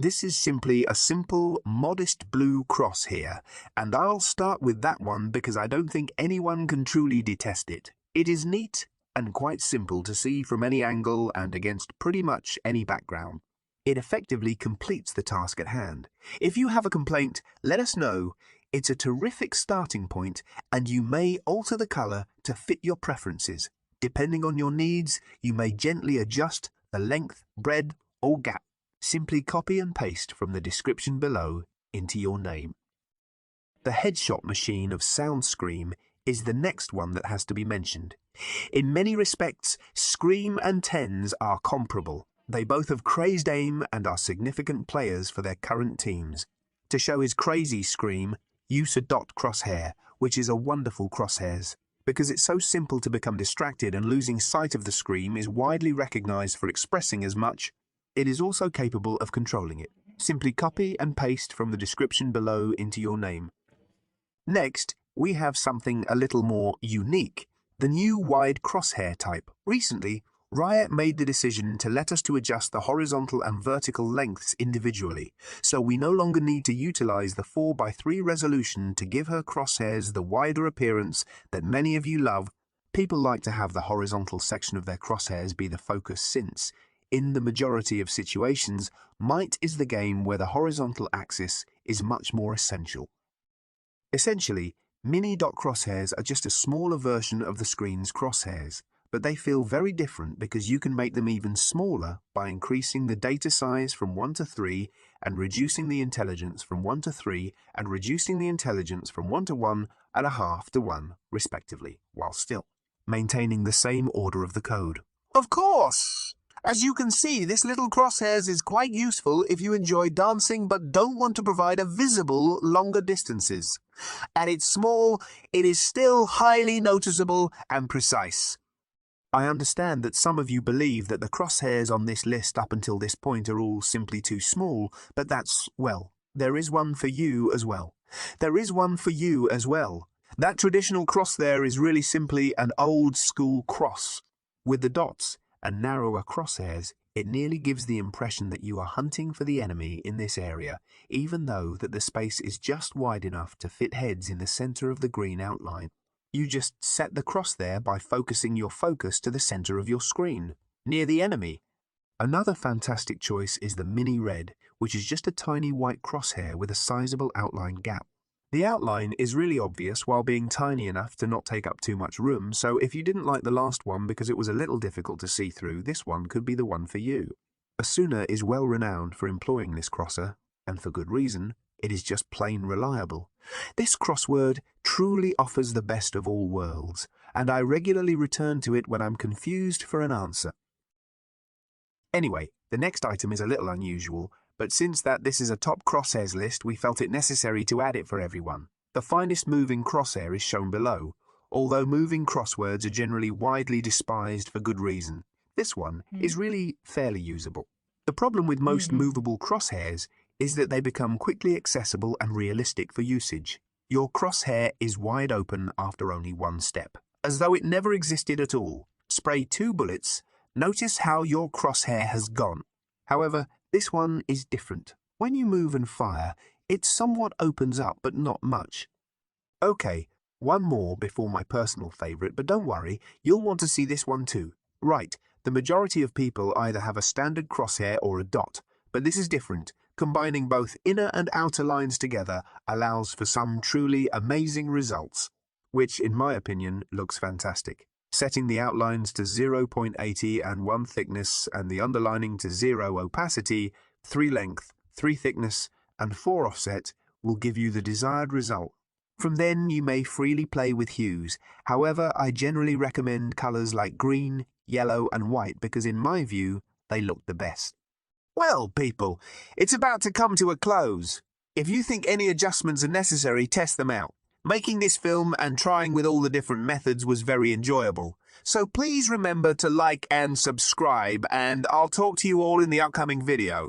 This is simply a simple, modest blue cross here, and I'll start with that one because I don't think anyone can truly detest it. It is neat and quite simple to see from any angle and against pretty much any background. It effectively completes the task at hand. If you have a complaint, let us know. It's a terrific starting point, and you may alter the color to fit your preferences. Depending on your needs, you may gently adjust the length, breadth, or gap. Simply copy and paste from the description below into your name. The headshot machine of Soundscream is the next one that has to be mentioned. In many respects, Scream and Tens are comparable. They both have crazed aim and are significant players for their current teams. To show his crazy Scream, use a dot crosshair, which is a wonderful crosshairs. Because it's so simple to become distracted and losing sight of the Scream is widely recognized for expressing as much. It is also capable of controlling it. Simply copy and paste from the description below into your name. Next, we have something a little more unique, the new wide crosshair type. Recently, Riot made the decision to let us to adjust the horizontal and vertical lengths individually, so we no longer need to utilize the 4:3 resolution to give her crosshairs the wider appearance that many of you love. People like to have the horizontal section of their crosshairs be the focus since, in the majority of situations, might is the game where the horizontal axis is much more essential. Essentially, mini dot crosshairs are just a smaller version of the screen's crosshairs, but they feel very different because you can make them even smaller by increasing the data size from 1 to 3 and reducing the intelligence from 1 to 3 and reducing the intelligence from 1 to 1.5 to 1, respectively, while still maintaining the same order of the code. Of course! As you can see, this little crosshairs is quite useful if you enjoy dancing but don't want to provide a visible longer distances. At its small, it is still highly noticeable and precise. I understand that some of you believe that the crosshairs on this list up until this point are all simply too small, but well, there is one for you as well. There is one for you as well. That traditional cross there is really simply an old-school cross. With the dots and narrower crosshairs, it nearly gives the impression that you are hunting for the enemy in this area, even though that the space is just wide enough to fit heads in the center of the green outline. You just set the cross there by focusing your focus to the center of your screen, near the enemy. Another fantastic choice is the mini red, which is just a tiny white crosshair with a sizable outline gap. The outline is really obvious while being tiny enough to not take up too much room, so if you didn't like the last one because it was a little difficult to see through, this one could be the one for you. Asuna is well renowned for employing this crosser, and for good reason. It is just plain reliable. This crossword truly offers the best of all worlds, and I regularly return to it when I'm confused for an answer. Anyway, the next item is a little unusual, but since this is a top crosshairs list, we felt it necessary to add it for everyone. The finest moving crosshair is shown below, although moving crosswords are generally widely despised for good reason. This one is really fairly usable. The problem with most movable crosshairs is that they become quickly accessible and realistic for usage. Your crosshair is wide open after only one step, as though it never existed at all. Spray 2 bullets, notice how your crosshair has gone. However, this one is different. When you move and fire, it somewhat opens up, but not much. Okay, one more before my personal favorite, but don't worry, you'll want to see this one too. Right, the majority of people either have a standard crosshair or a dot, but this is different. Combining both inner and outer lines together allows for some truly amazing results, which, in my opinion, looks fantastic. Setting the outlines to 0.80 and 1 thickness and the underlining to 0 opacity, 3 length, 3 thickness, and 4 offset will give you the desired result. From then you may freely play with hues. However, I generally recommend colors like green, yellow, and white because in my view, they look the best. Well, people, it's about to come to a close. If you think any adjustments are necessary, test them out. Making this film and trying with all the different methods was very enjoyable. So please remember to like and subscribe, and I'll talk to you all in the upcoming video.